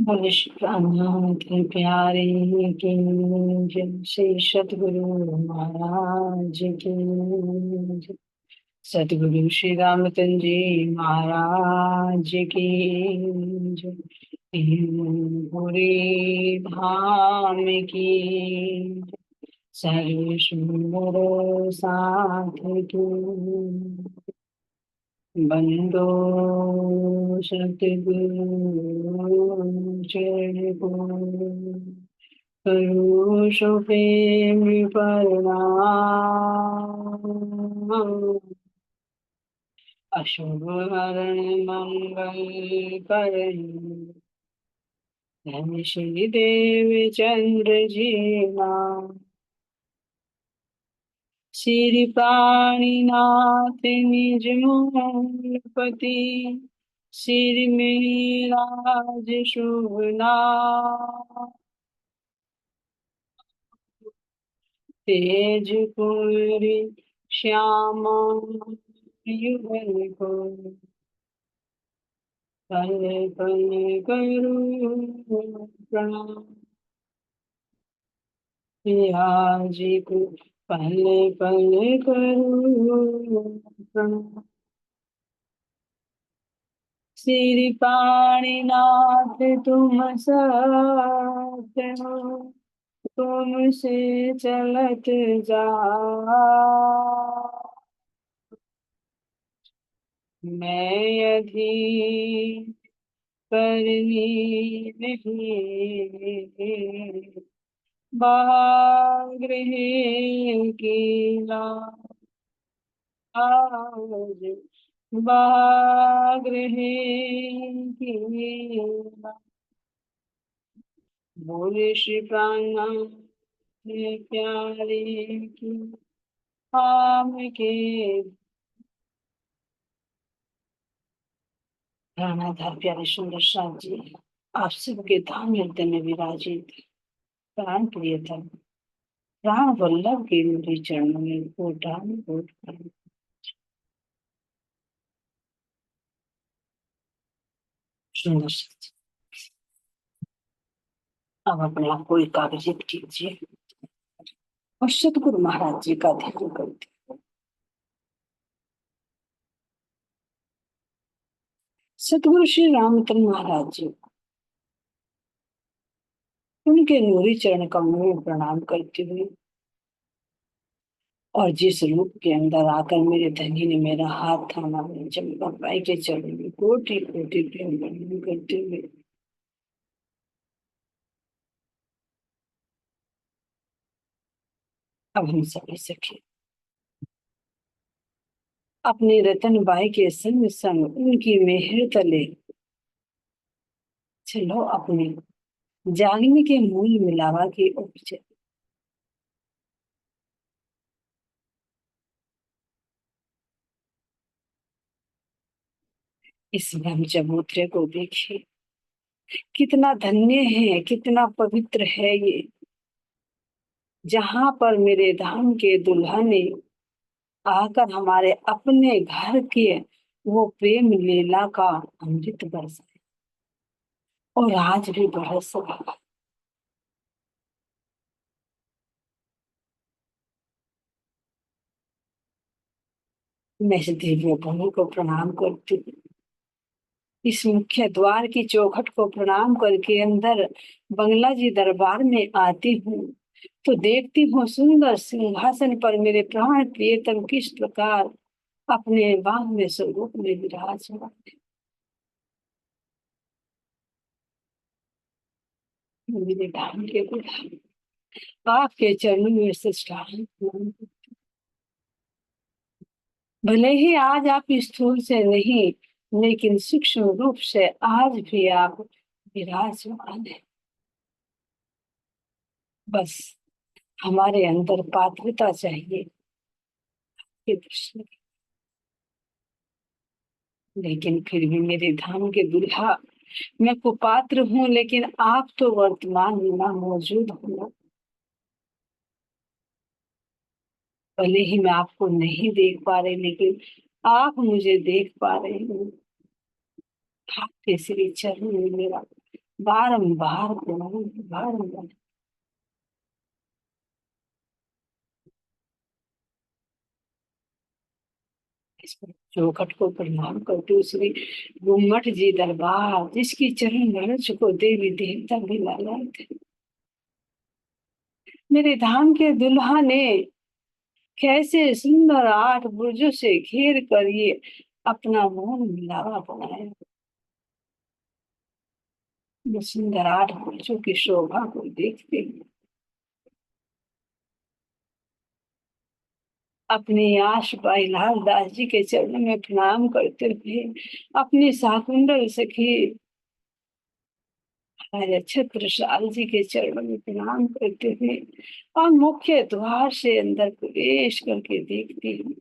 अनंत प्यारे की जय श्री सतगुरु महाराज की जय। सतगुरु श्री रामचंद्र जी महाराज की जय। पूरे धाम की सर्व सुंदर साथ की बंदो सतगुरु जय को करो प्रेम प्रणाम। अशुभ हरण मंगल करण धन श्री देव चंद्र जी नाम। श्री प्राणीनाथ निज मूलपति श्री मेराज शुभ नाम। तेज कुंवरी श्यामा युगल को पल पल करूं प्रणाम। जी को पल पल करूं प्रणाम। श्री प्राणीनाथ तुम सत्य हो तुमसे चलत जा मैं अधीर करनी नहीं बागृह की लाज बागृह की लाज। बोले श्री प्राणा प्यारे की आम के प्राणाधार प्यारे सुंदर साथ जी आप सबके धाम हृदय में विराजित प्राण प्रियतम प्राण वल्लभ के मेरे चरणों में कोटान कोट प्रणाम। सुंदर साथ जी अब अपने आप को एकाग्रचित कीजिए और सतगुरु महाराज जी का ध्यान करते सतगुरु श्री रामचंद्र महाराज जी उनके नूरी चरण कमलों में प्रणाम करते हुए और जिस रूप के अंदर आकर मेरे धनी ने मेरा हाथ थामा मैं चंपा बाई के चरणों में कोटि कोटि प्रेम प्रणाम करते हुए अब हम सभी सखी अपनी रतन बाई के संग संग उनकी मेहर तले चलो अपने जागने के मूल मिलावा की उपज इस ब्रह्म चबूतरे को देखिए कितना धन्य है कितना पवित्र है ये जहां पर मेरे धाम के दुल्हा ने आकर हमारे अपने घर के वो प्रेम लीला का अमृत बरसाया और आज भी बरस रहा। मैं इस दिव्य भूमि को प्रणाम करती हूँ इस मुख्य द्वार की चौखट को प्रणाम करके अंदर बंगला जी दरबार में आती हूँ तो देखती हूँ सुंदर सिंहासन पर मेरे प्राण प्रियतम किस प्रकार अपने बाग में स्वरूप में विराजमान है। मेरे धाम के बुढ़ा आपके चरणों में साष्टांग प्रणाम। भले ही आज आप स्थूल से नहीं लेकिन सूक्ष्म रूप से आज भी आप विराजमान है। बस हमारे अंदर पात्रता चाहिए के दर्शन की। लेकिन फिर भी मेरे धाम के दुल्हा मैं कुपात्र हूँ लेकिन आप तो वर्तमान में ना मौजूद हो। भले ही मैं आपको नहीं देख पा रही लेकिन आप मुझे देख पा रहे हैं। आपके श्री चरण में मेरा बारंबार प्रणाम, बारंबार इस पर चौखट को प्रणाम करते श्री गुम्मट जी दरबार, जिसकी चरण रज को देवी देवता भी लालायित थे। मेरे धाम के दुल्हा ने कैसे सुंदर 8 बुर्जों से घेर कर ये अपना मोह मिलावा बनाया। ये सुंदर 8 बुर्जों की शोभा को देखते ही अपने आश भाई लाल दास जी के चरणों में प्रणाम करते हुए अपनी शाकुंतल सखी राजा छत्रसाल जी के चरणों में प्रणाम करते हुए और मुख्य द्वार से अंदर प्रवेश करके देखती हूँ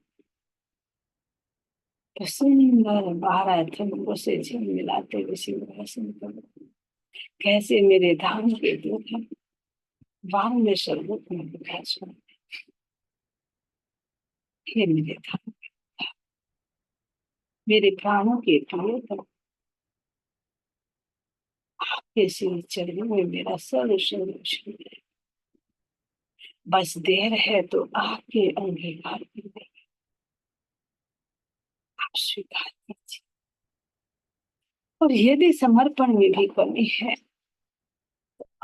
तो सुंदर 12 से झिलमिलाते हुए सिंहासन पर कैसे मेरे धाम के दूल्हा वाम में सर्वोत्त में विराजमान। हे मेरे धाम, मेरे प्राणों के प्रियतम, आपके श्री चरणों में मेरा सर्वस्व है। बस देर है तो आपके अंगीकार की आप स्वीकार कीजिए, और यदि समर्पण में भी कमी है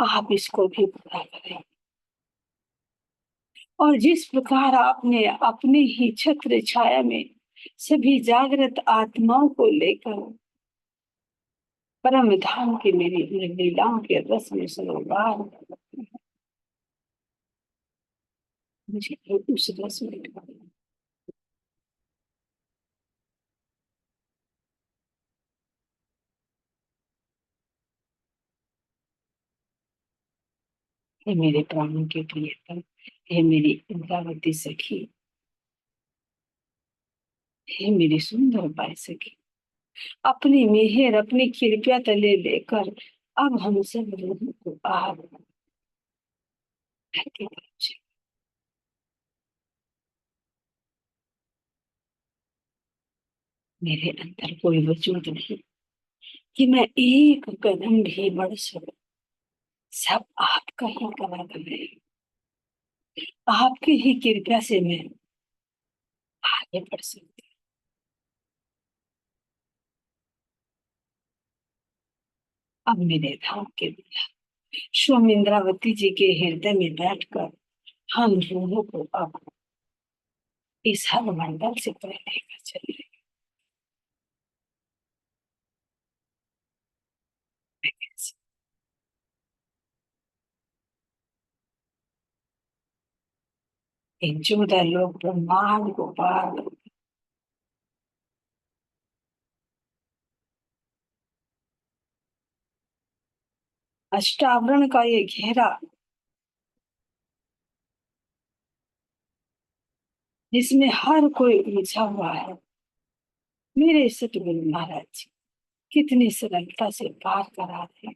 आप इसको भी पूरा करें। और जिस प्रकार आपने अपने ही छत्र छाया में सभी जागृत आत्माओं को लेकर परम धाम की मेरी लीलाओं के रस में सरोवर मुझे उस रस में डालें। हे मेरे प्राणों के प्रियतम, हे मेरी इंद्रावती सखी, हे मेरी सुंदर बाई सखी, अपनी मेहर अपनी कृपया तले लेकर अब हम सब लोगों को आप के बच्चे, मेरे अंदर कोई वजूद नहीं कि मैं एक कदम भी बढ़ सकूं। सब आपका ही करार है, आपकी ही कृपा से मैं आगे बढ़ सकती हूँ। अब मेरे धाम के स्वामी इंद्रावती जी के हृदय में बैठकर हम दोनों को अब इस हर मंडल से परे लेकर चले। इन 14 लोग ब्रह्मांड को पार अष्टावरण का ये घेरा जिसमें हर कोई उलझा हुआ है, मेरे सतगुरु महाराज जी कितनी सरलता से पार करा रहे।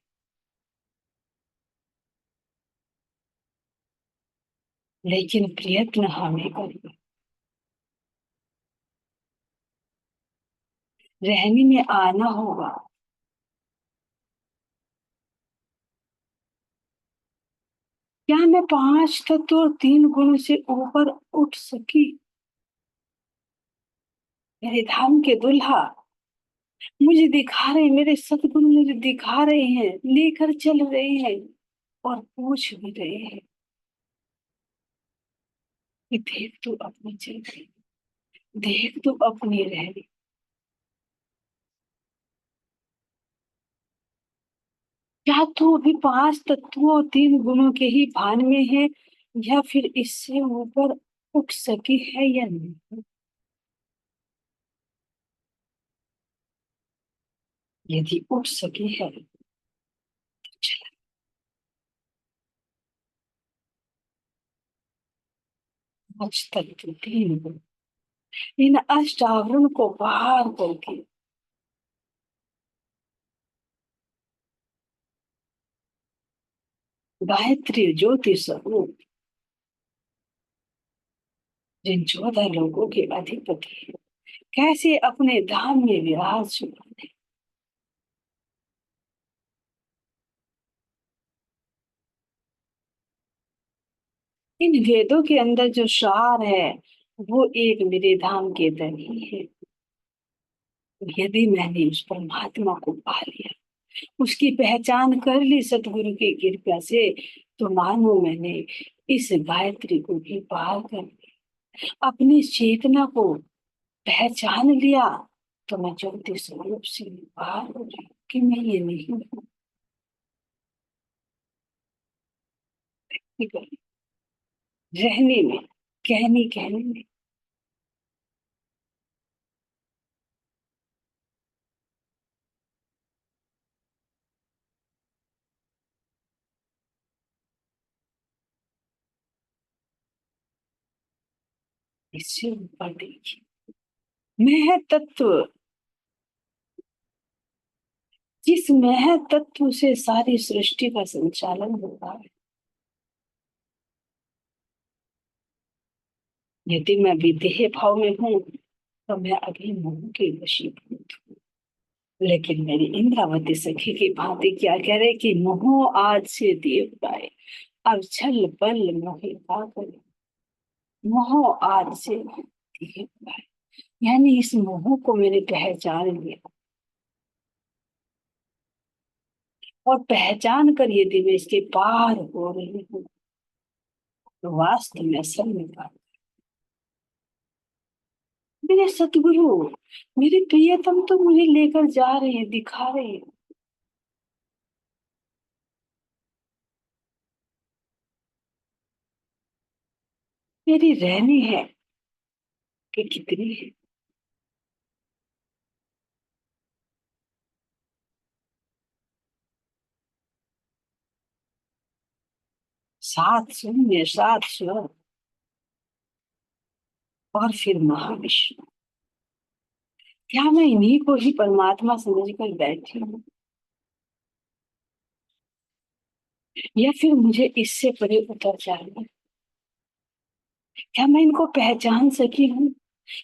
लेकिन प्रयत्न हमें करना, रहने में आना होगा। क्या मैं 5 तत्व और 3 गुणों से ऊपर उठ सकी? मेरे धाम के दुल्हा मुझे दिखा रहे, मेरे सतगुरु मुझे दिखा रहे हैं, लेकर चल रहे हैं और पूछ भी रहे हैं कि देख तू अपनी चल रही, देख तू अपनी रह रही। क्या तू अभी 5 तत्वों और 3 गुणों के ही भान में है, या फिर इससे ऊपर उठ सकी है या नहीं? यदि उठ सकी है तो चल। 5 तत्व 3 गुण, इन अष्टावरण को पार करके गायत्री ज्योति स्वरूप जिन 14 लोगों के अधिपति है, कैसे अपने धाम में विराज इन वेदों के अंदर जो सार है वो एक मेरे धाम के अंदर ही है। यदि मैंने उस परमात्मा को पा लिया, उसकी पहचान कर ली सतगुरु की कृपा से, तो मानो मैंने इस गायत्री को भी पार कर लिया, अपनी चेतना को पहचान लिया, तो मैं ज्योति स्वरूप से पार हो रही हूँ कि मैं ये नहीं हूँ। रहने में, कहने कहने में इससे ऊपर देखिए, मैं तत्व, जिस मैं तत्व से सारी सृष्टि का संचालन होता है, यदि मैं विदेह भाव में हूँ तो मैं अभी मोह के वशीभूत हूँ। लेकिन मेरी इंद्रावती सखी की भांति क्या कह रहे कि मोह आज से देव पाए, अब छल पल मोहे का करे, मोह आज से देव पाए। यानी इस मोह को मैंने पहचान लिया, और पहचान कर यदि मैं इसके पार हो रही हूँ, तो वास्तव में असल में पार। मेरे सतगुरु, मेरे प्रियतम तो मुझे लेकर जा रहे हैं, दिखा रहे हैं। मेरी रहनी है कि कितनी है। सात शून्य, सात स्वर, और फिर महाविष्णु। क्या मैं इन्हीं को ही परमात्मा समझकर बैठी हूँ, या फिर मुझे इससे परे उतर जाना? क्या मैं इनको पहचान सकी हूँ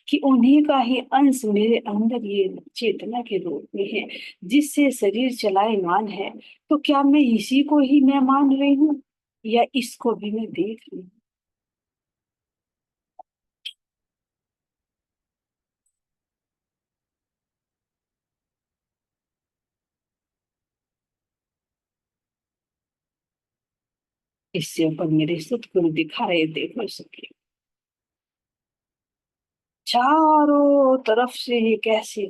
कि उन्हीं का ही अंश मेरे अंदर ये चेतना के रूप में है, जिससे शरीर चलायमान है? तो क्या मैं इसी को ही मैं मान रही हूँ, या इसको भी मैं देख रही हूँ? इससे ऊपर मेरे सतगुरु दिखा रहे, देखो सके चारों तरफ से ये कैसे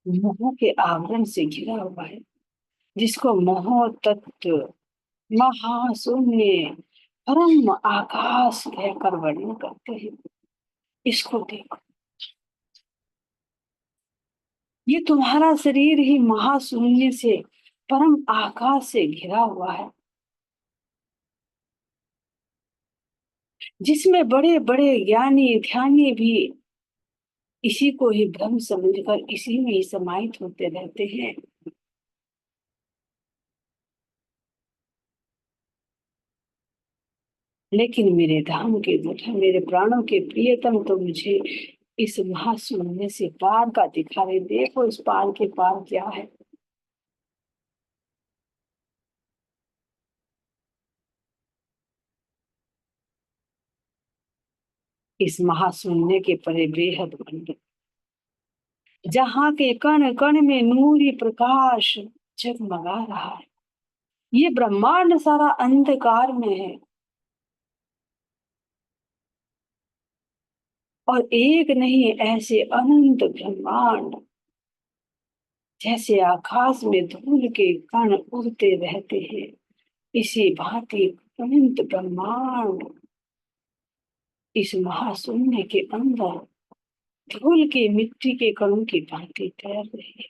मोह के आवरण से घिरा हुआ है, जिसको मोह तत्व, महाशून्य, परम आकाश कहकर वर्णन करते हैं। इसको देखो, ये तुम्हारा शरीर ही महाशून्य से, परम आकाश से घिरा हुआ है, जिसमें बड़े बड़े ज्ञानी ध्यानी भी इसी को ही ब्रह्म समझकर इसी में ही समाहित होते रहते हैं। लेकिन मेरे धाम के दूल्हा, मेरे प्राणों के प्रियतम तो मुझे इस महाशून्य से पार का दिखा रहे। देखो इस पार के पार क्या है। इस महाशून्य के परे बेहद अनंत, जहाँ के कण कण में नूरी प्रकाश जगमगा रहा है। ये ब्रह्मांड सारा अंधकार में है, और एक नहीं, ऐसे अनंत ब्रह्मांड, जैसे आकाश में धूल के कण उड़ते रहते हैं, इसी भांति अनंत ब्रह्मांड इस महाशून्य के अंदर धूल के मिट्टी के कणों की भांति तैर रही है।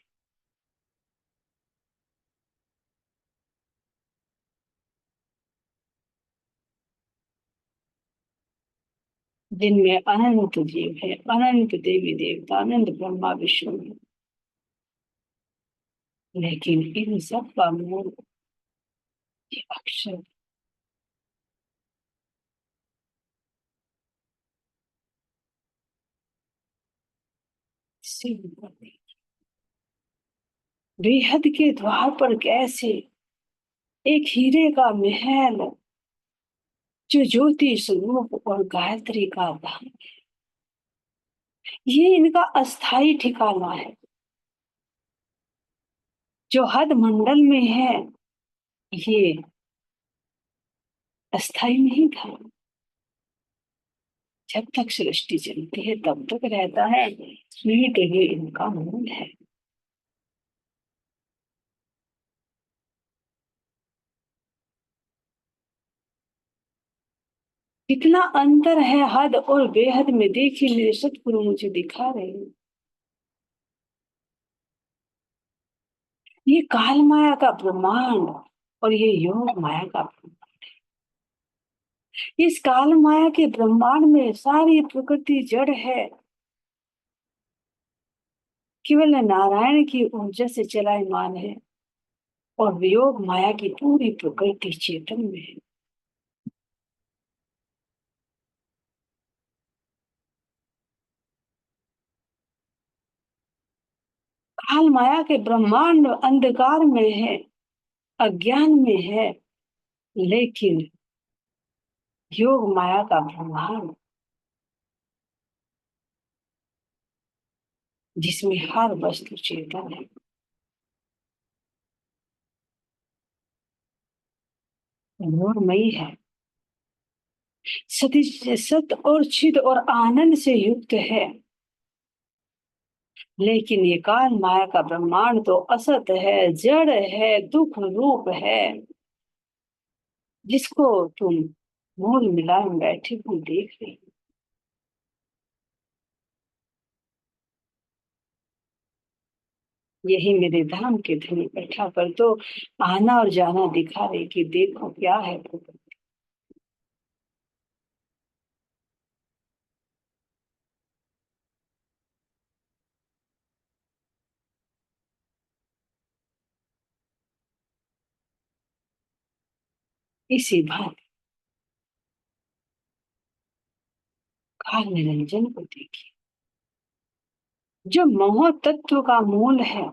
जिनमें अनंत जीव है, अनंत देवी देवता, अनंत ब्रह्मा विष्णु है। लेकिन इन सब का मूल ये अक्षर से ऊपर नहीं। बेहद के द्वार पर कैसे एक हीरे का महल जो ज्योति स्वरूप और गायत्री का धाम, ये इनका अस्थाई ठिकाना है। जो हद मंडल में है ये अस्थाई नहीं था। जब तक सृष्टि चलती है तब तक रहता है, मीट ये इनका मूल है। कितना अंतर है हद और बेहद में, देखिए मेरे सतगुरु मुझे दिखा रहे हैं। ये काल माया का ब्रह्मांड और ये योग माया का ब्रह्मांड। इस काल माया के ब्रह्मांड में सारी प्रकृति जड़ है, केवल नारायण की ऊर्जा से चलायमान है। और योग माया की पूरी प्रकृति चेतन में है। काल माया के ब्रह्मांड अंधकार में है, अज्ञान में है, लेकिन योग माया का ब्रह्मांड जिसमें हर वस्तु चेतन है, नूरमयी है, सती सत और चिद और आनंद से युक्त है। लेकिन ये काल माया का ब्रह्मांड तो असत है, जड़ है, दुख रूप है, जिसको तुम मूल मिलाए बैठे हुए देख रही हो। यही मेरे धाम के धनी बैठा कर तो आना और जाना दिखा रही कि देखो क्या है प्रकृति। इसी भांति काल निरंजन को देखिए, जो मोह तत्व का मूल है,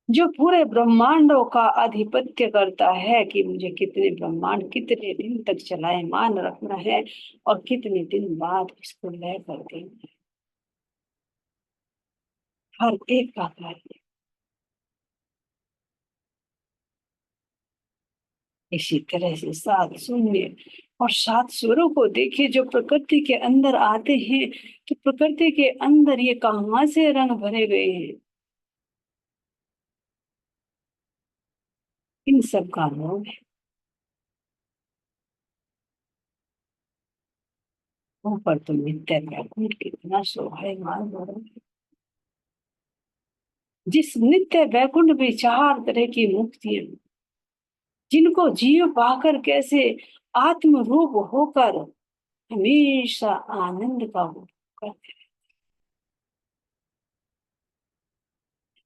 जो पूरे ब्रह्मांडों का आधिपत्य करता है कि मुझे कितने ब्रह्मांड कितने दिन तक चलायमान रखना है और कितने दिन बाद इसको लय कर देना है। हर एक का कार्य। इसी तरह से सात शून्य और सात स्वरों को देखिए जो प्रकृति के अंदर आते हैं, तो प्रकृति के अंदर ये कहाँ से रंग भरे गए हैं। इन सब का नाम है। ऊपर तो नित्य वैकुंठ कितना शोभायमान हो रहा है। जिस नित्य वैकुंठ में चार तरह की मुक्तियां, जिनको जीव पाकर कैसे आत्म रूप होकर हमेशा आनंद का वो करते,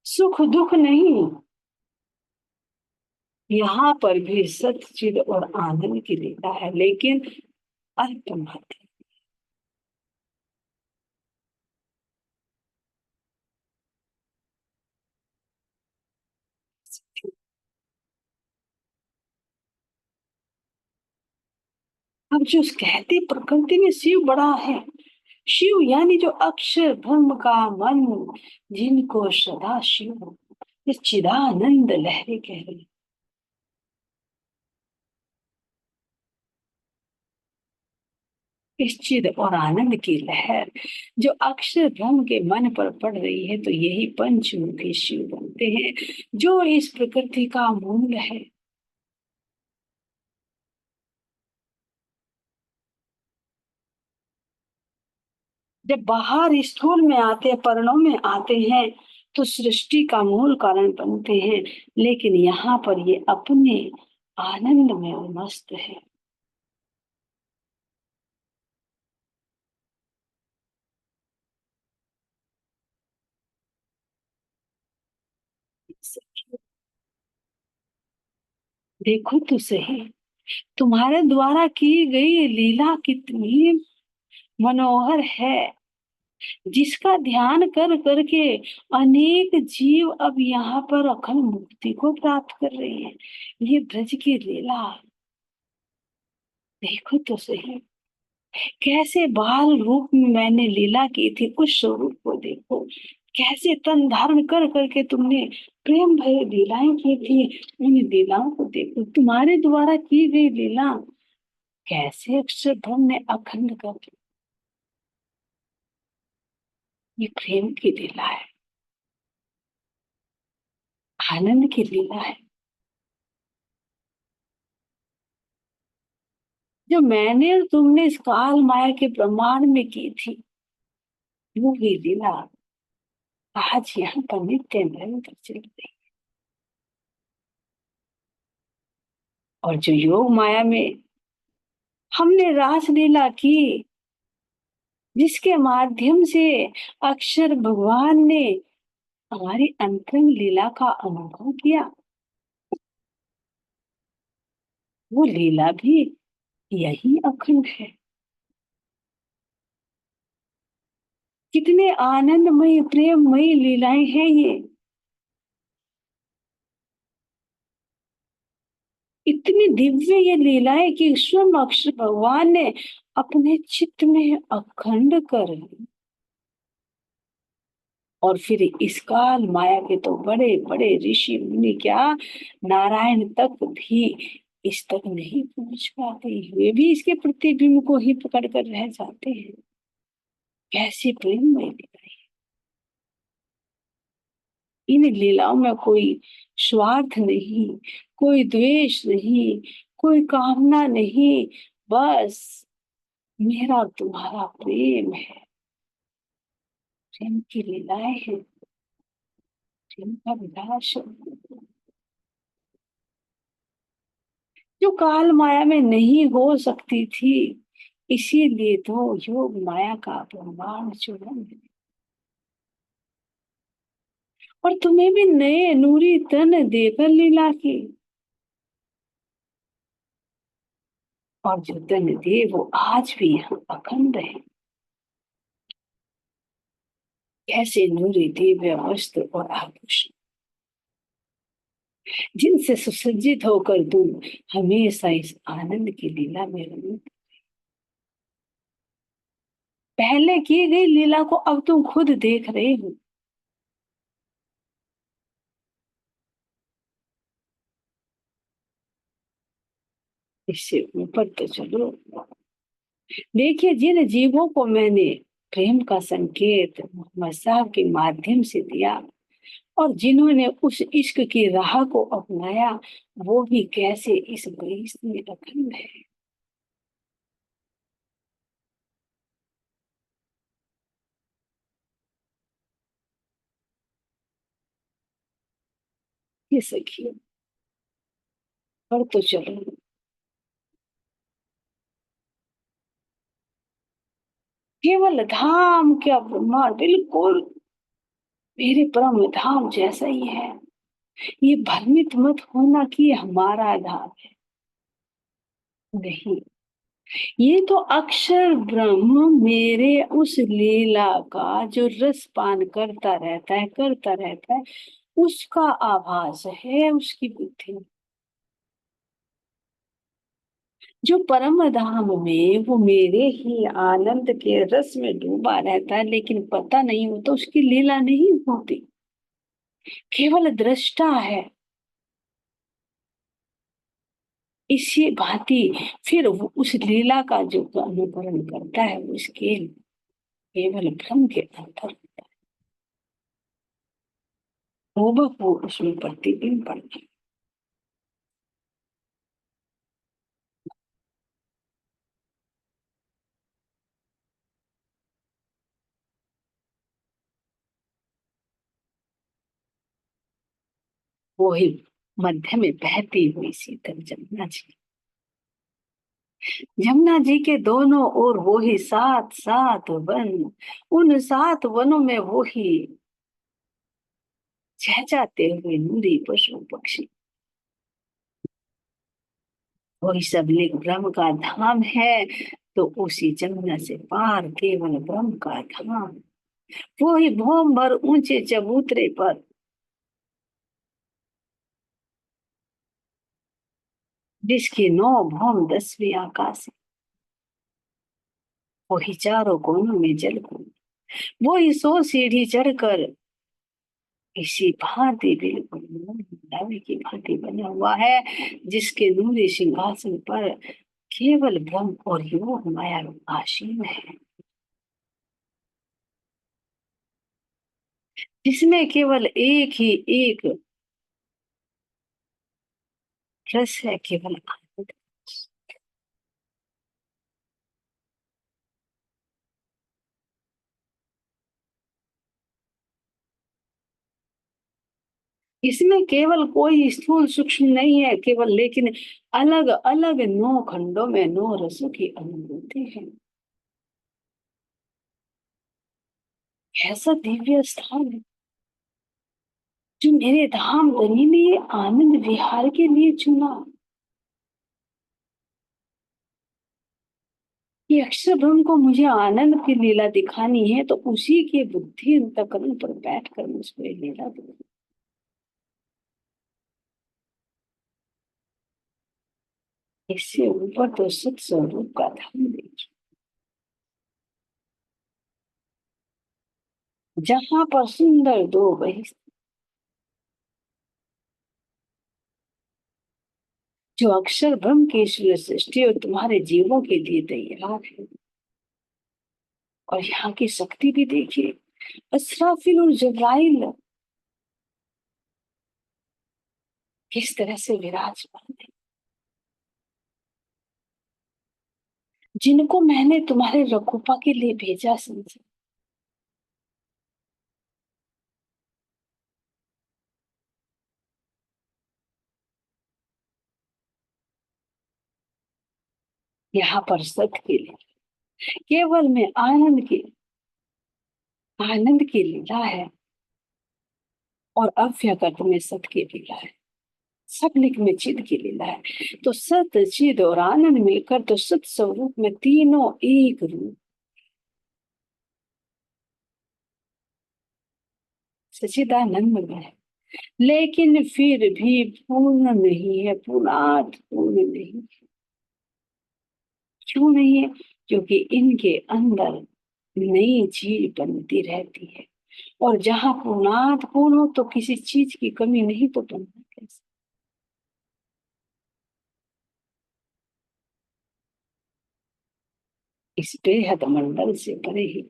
सुख दुख नहीं, यहाँ पर भी सच्चिद और आनंद की लीला है, लेकिन अल्प मात्र। अब जो कहती प्रकृति में शिव बड़ा है, शिव यानी जो अक्षर ब्रह्म का मन, जिनको सदा शिव इस चिदानंद लहरी कह रही। इस चिद और आनंद की लहर जो अक्षर ब्रह्म के मन पर पड़ रही है, तो यही पंचमुखी शिव बनते हैं, जो इस प्रकृति का मूल है। जब बाहर स्थूल में आते हैं, पर्णों में आते हैं, तो सृष्टि का मूल कारण बनते हैं, लेकिन यहाँ पर ये अपने आनंद में मस्त है। देखो तो सही, तुम्हारे द्वारा की गई लीला कितनी मनोहर है। जिसका ध्यान कर करके अनेक जीव अब यहाँ पर अखंड मुक्ति को प्राप्त कर रहे हैं। ये ब्रज की लीला देखो तो सही, कैसे बाल रूप में मैंने लीला की थी, उस स्वरूप को देखो। कैसे तन धारण कर करके तुमने प्रेम भरे लीलाएं की थी, उन लीलाओं को देखो। तुम्हारे द्वारा की गई लीला कैसे अक्षर ब्रह्म ने अखंड कर दी। ये प्रेम की लीला है, आनंद की लीला है। जो मैंने और तुमने इस काल माया के ब्रह्मांड में की थी, वो ही लीला आज यहाँ पर नित्य निरंतर चल रही। और जो योग माया में हमने रास लीला की, जिसके माध्यम से अक्षर भगवान ने हमारी अंतरंग लीला का अनुभव किया, वो लीला भी यही अखंड है। कितने आनंदमय प्रेममयी लीलाएं हैं ये। इतनी दिव्य ये लीलाएं कि स्वयं अक्षर भगवान ने अपने चित्त में अखंड कर ली। और फिर इस काल माया के तो बड़े बड़े ऋषि मुनि, क्या नारायण तक भी इस तक नहीं पहुंच पाते, वे भी इसके प्रतिबिंब को ही पकड़ कर रह जाते हैं। कैसी प्रेममय लीलाएं। इन लीलाओं में कोई स्वार्थ नहीं, कोई द्वेष नहीं, कोई कामना नहीं, बस मेरा और तुम्हारा प्रेम है। प्रेम की लीलाएं हैं, प्रेम का विलास है, जो काल माया में नहीं हो सकती थी। इसीलिए तो योग माया का ब्रह्मांड चूर्ण है। और तुम्हें भी नए नूरी तन देकर लीला की। और जो तन दे वो आज भी यहाँ अखंड है। कैसे नूरी दिव्य वस्त्र और आभूषण, जिनसे सुसज्जित होकर तुम हमेशा इस आनंद की लीला में रमो। पहले की गई लीला को अब तुम खुद देख रहे हो। इससे ऊपर तो चलो। देखिए, जिन जीवों को मैंने प्रेम का संकेत मोहम्मद साहब के माध्यम से दिया, और जिन्होंने उस इश्क की राह को अपनाया, वो भी कैसे इस बहिश्त में अखंड है। ये सखिए, पर तो चलो। केवल धाम क्या ब्रह्मांड बिल्कुल मेरे परम धाम जैसा ही है। ये भ्रमित मत होना कि ये हमारा धाम है, नहीं। ये तो अक्षर ब्रह्म मेरे उस लीला का जो रस पान करता रहता है, उसका आभास है, उसकी बुद्धि। जो परम धाम में वो मेरे ही आनंद के रस में डूबा रहता है, लेकिन पता नहीं होता, उसकी लीला नहीं होती, केवल दृष्टा है। इसी भांति फिर वो उस लीला का जो अनुकरण करता है, वो इसके केवल भ्रम के अंतर वो उसमें प्रतिबिंब पड़ता है। वो ही मध्य में बहती हुई शीतल जमुना जी। जमुना जी के दोनों ओर वो ही सात सात वन, उन सात वनों में वो ही चहचहाते हुए नूरी पशु पक्षी। वही सब लिंग ब्रह्म का धाम है। तो उसी जमुना से पार केवल ब्रह्म का धाम। वो ही भौम भर ऊंचे चबूतरे पर, जिसकी नौ भौम 10वीं आकाश, वही चारों कोनों में जल को, वो ही 100 सीढ़ी चढ़कर इसी भांति बिल्कुल दावे की भांति बना हुआ है, जिसके नूरी सिंहासन पर केवल ब्रह्म और योग माया आसीन है, जिसमें केवल एक ही एक रस है, केवल आनंद। इसमें केवल कोई स्थूल सूक्ष्म नहीं है केवल, लेकिन अलग अलग 9 खंडों में 9 रसों की अनुभूति है। ऐसा दिव्य स्थान है जो मेरे धाम धनी ने आनंद विहार के लिए चुना। कि अक्षर ब्रह्म को मुझे आनंद की लीला दिखानी है, तो उसी के बुद्धि अंतःकरण पर बैठकर मुझको ये लीला दिखानी। इससे ऊपर तो सत स्वरूप का धाम देखिए, जहां पर सुंदर दो वही, जो अक्षर ब्रह्म की ईश्वर सृष्टि और तुम्हारे जीवों के लिए तैयार है। और यहाँ की शक्ति भी देखिए, असराफिल और जब्राइल किस तरह से विराजमान है, जिनको मैंने तुम्हारे रघुपा के लिए भेजा संसार। यहाँ पर सत के लिए केवल में आनंद की लीला है, और अव्यक्त में सत की लीला है, सबलिक में चिद की लीला है। तो सत चिद और आनंद मिलकर तो सत स्वरूप में तीनों एक रूप, सचिदानंद में है। लेकिन फिर भी पूर्ण नहीं है, पूर्णार्थ पूर्ण नहीं। क्यों नहीं है? क्योंकि इनके अंदर नई चीज बनती रहती है, और जहां पूर्णार्थ पूर्ण हो तो किसी चीज की कमी नहीं तो बनना कैसे। इस बेहद मंडल से परे ही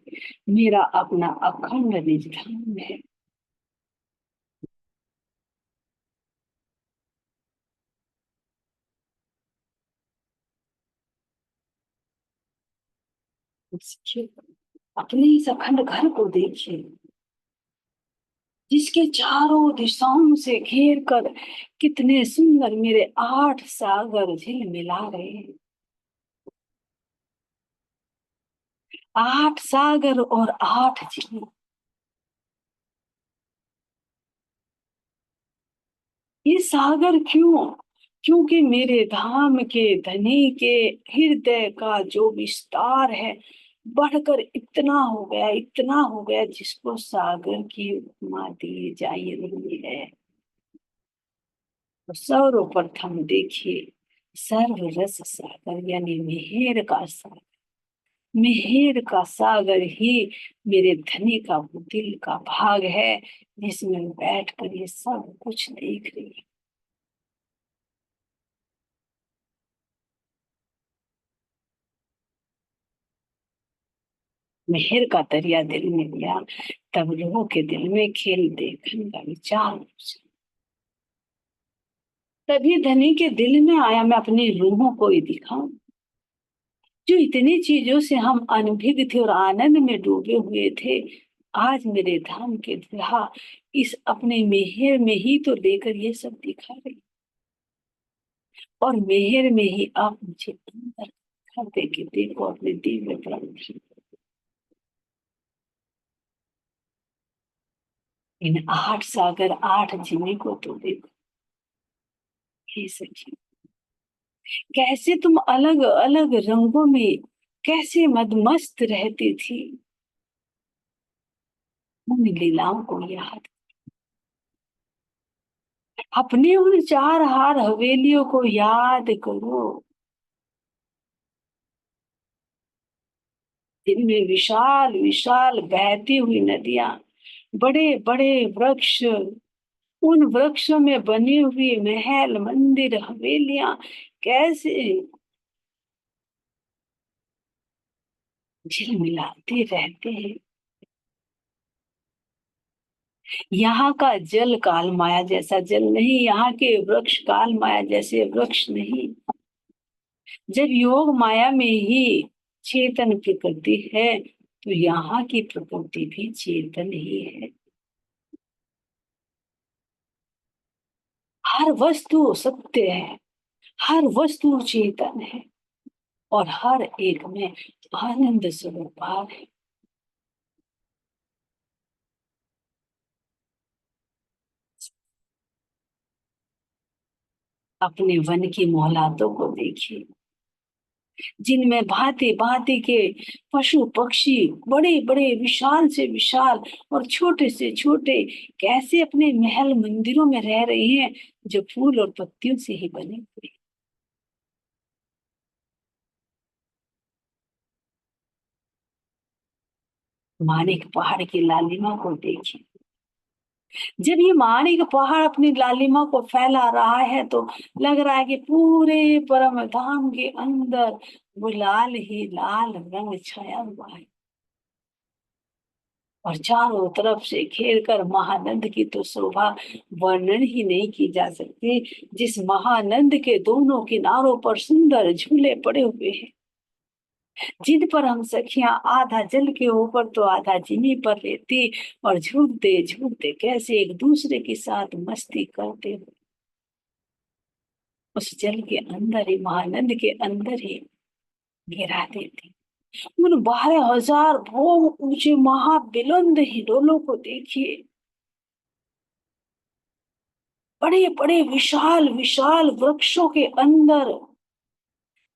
मेरा अपना अखंड निज धाम है। देखिए, अपने इस अखंड घर को देखिए, जिसके चारों दिशाओं से घेर कर कितने सुंदर मेरे 8 सागर झिलमिला रहे हैं। 8 सागर और 8 झील। ये सागर क्यों? क्योंकि मेरे धाम के धनी के हृदय का जो विस्तार है बढ़कर इतना हो गया, इतना हो गया, जिसको सागर की उपमा दी जा रही है। तो सर्वप्रथम देखिए, सर्व रस सागर यानी मेहर का सागर, मेहर का सागर ही मेरे धनी का वो दिल का भाग है, जिसमें बैठ कर ये सब कुछ देख रही है। मेहर का दरिया दिल में लिया, तब लोगों के दिल में खेल देखने का विचार पूछा। तभी धनी के दिल में आया, मैं अपनी रूहों को ही दिखाऊं, जो इतनी चीजों से हम अनभिज्ञ थे और आनंद में डूबे हुए थे। आज मेरे धाम के दुल्हा इस अपने मेहर में ही तो लेकर ये सब दिखा रही, और मेहर में ही आप मुझे अंदर कर दे के देखो अपने दिव्य प्रभु। इन 8 सागर 8 जिन्हें को तो देखो। हे सखी, कैसे तुम अलग अलग रंगों में कैसे मदमस्त रहती थी। उन लीलाओं को याद, अपनी उन चार हार हवेलियों को याद करो, जिनमें विशाल विशाल बहती हुई नदियां, बड़े बड़े वृक्ष, उन वृक्षों में बनी हुई महल मंदिर हवेलियां कैसे झिलमिलाते रहते हैं। यहाँ का जल काल माया जैसा जल नहीं, यहाँ के वृक्ष काल माया जैसे वृक्ष नहीं। जब योग माया में ही चेतन प्रकृति है, तो यहाँ की प्रकृति भी चेतन ही है। हर वस्तु सत्य है, हर वस्तु चेतन है, और हर एक में आनंद स्वरूप भाव है। अपने वन की मोहलातों को देखिए, जिनमें भांति भांति के पशु पक्षी, बड़े बड़े विशाल से विशाल और छोटे से छोटे, कैसे अपने महल मंदिरों में रह रहे हैं, जो फूल और पत्तियों से ही बने हुए। मानिक पहाड़ की लालिमा को देखिए, जब ये मानिक पहाड़ अपनी लालिमा को फैला रहा है, तो लग रहा है कि पूरे परम धाम के अंदर वो लाल ही लाल रंग छाया हुआ है, और चारों तरफ से घेर कर महानंद की तो शोभा वर्णन ही नहीं की जा सकती। जिस महानंद के दोनों किनारों पर सुंदर झूले पड़े हुए हैं, जिन पर हम सखियां आधा जल के ऊपर तो आधा जिमी पर लेती, और झूलते झूलते कैसे एक दूसरे के साथ मस्ती करते हो, उस जल के अंदर ही, महानंद के अंदर ही गिरा देती। उन 12,000 भोग ऊंचे महाबुलंद हिडोलों को देखिए, बड़े बड़े विशाल विशाल वृक्षों के अंदर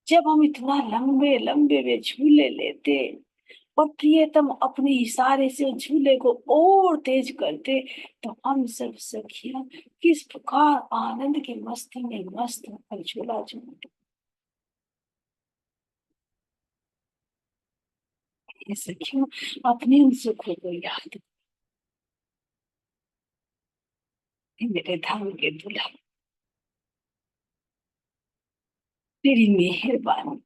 जब हम इतना लंबे लंबे वे झूले लेते, और प्रियतम अपने इशारे से झूले को और तेज करते, तो हम सब सखियां किस प्रकार आनंद की मस्ती में मस्त होकर झूला झूलते। ये सखियों, अपने उन सुखों को याद करें, मेरे धाम के दूल्हा, तेरी मेहरबानी,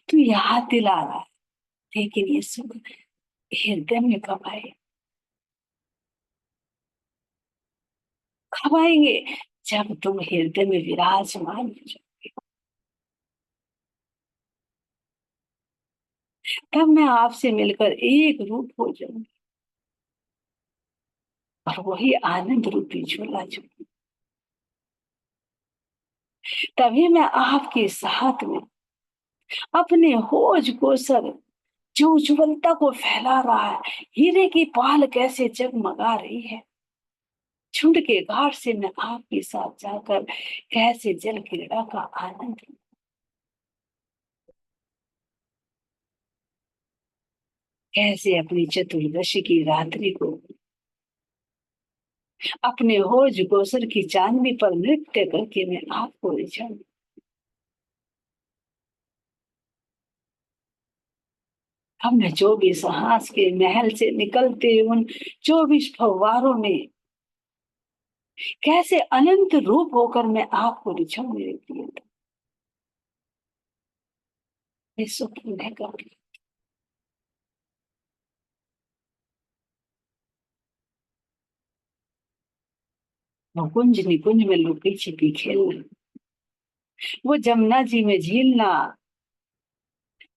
तू याद दिला रहा है, लेकिन ये सुख हृदय में कब आए, कब आएंगे? जब तुम हृदय में विराजमान हो जाओ, तब मैं आपसे मिलकर एक रूप हो जाऊंगी, और वही आनंद रूपी झूला झूल, तभी मैं आपके साथ में अपने होज को सर, जो उज्ज्वलता को फैला रहा है, हीरे की पाल कैसे जगमगा रही है, झुंड के घाट से मैं आपके साथ जाकर कैसे जल क्रीड़ा का आनंद, कैसे अपनी चतुर्दशी की रात्रि को अपने होज गोसर की चांदनी पर नृत्य करके मैं आपको रिझाऊं। हमने 24 हास के महल से निकलते उन 24 फव्वारों में कैसे अनंत रूप होकर मैं आपको रिझाऊं, मेरे प्रिय, ये सुख है कभी। वो कुंज निकुंज में लुकी छिपी खेलना, वो जमुना जी में झीलना,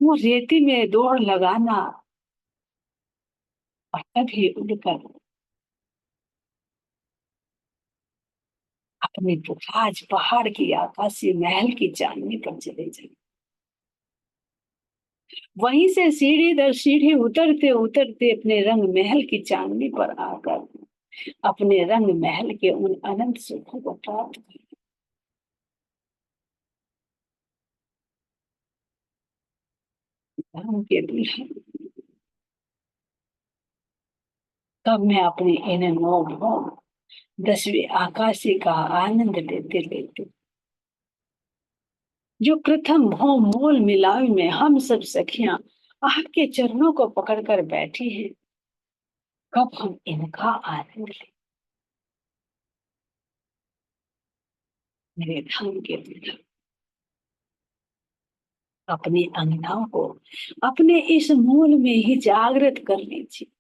वो रेती में दौड़ लगाना, और कभी उड़कर अपने आज पहाड़ की आकाशीय महल की चांदनी पर चले जाए, वहीं से सीढ़ी दर सीढ़ी उतरते उतरते अपने रंग महल की चांदनी पर आकर अपने रंग महल के उन अनंत सुखों को प्राप्त कर। धर्म के दूल्हा, कब मैं अपने इन नौ भौम 10वें आकाशी का आनंद लेते लेते, जो प्रथम भौम मोल मिलाव में हम सब सखियां आपके चरणों को पकड़कर बैठी हैं, कब हम इनका आनंद लें। मेरे धाम के दूल्हा, अपनी अंगनाओं को अपने इस मूल में ही जागृत कर लीजिए।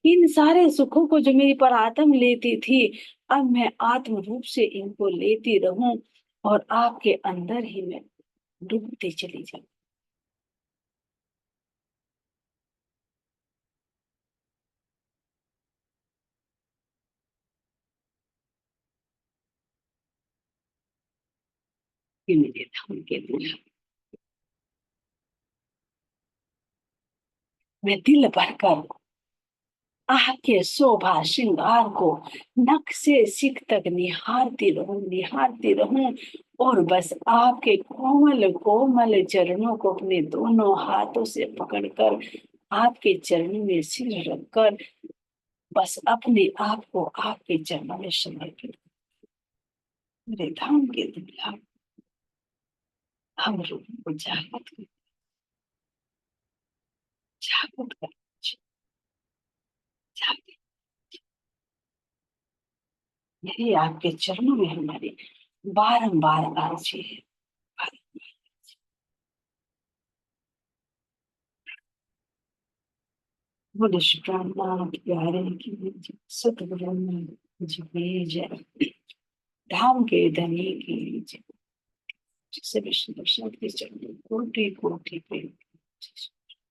इन सारे सुखों को जो मेरी परात्म लेती थी, अब मैं आत्म रूप से इनको लेती रहूं और आपके अंदर ही मैं डूबती चली जाऊं। ये मेरे धाम के दूल्हा, मैं दिल भरकर आपके शोभा श्रृंगार को नख से सिख तक निहारती रहूं और बस आपके कोमल कोमल चरणों को अपने दोनों हाथों से पकड़कर आपके चरणों में सिर रखकर बस अपने आप को आपके चरणों में समर्पित। मेरे धाम के दूल्हा, हम लोगों को जागृत कर, जागृत। यही आपके चरणों में हमारी बारंबार अर्जी है। बोले श्री रामनाथ प्यारे की जय, सतगुरु जी की जय, धाम के धनी की जय। सभी दर्शन के चरणों कोटि कोटि पे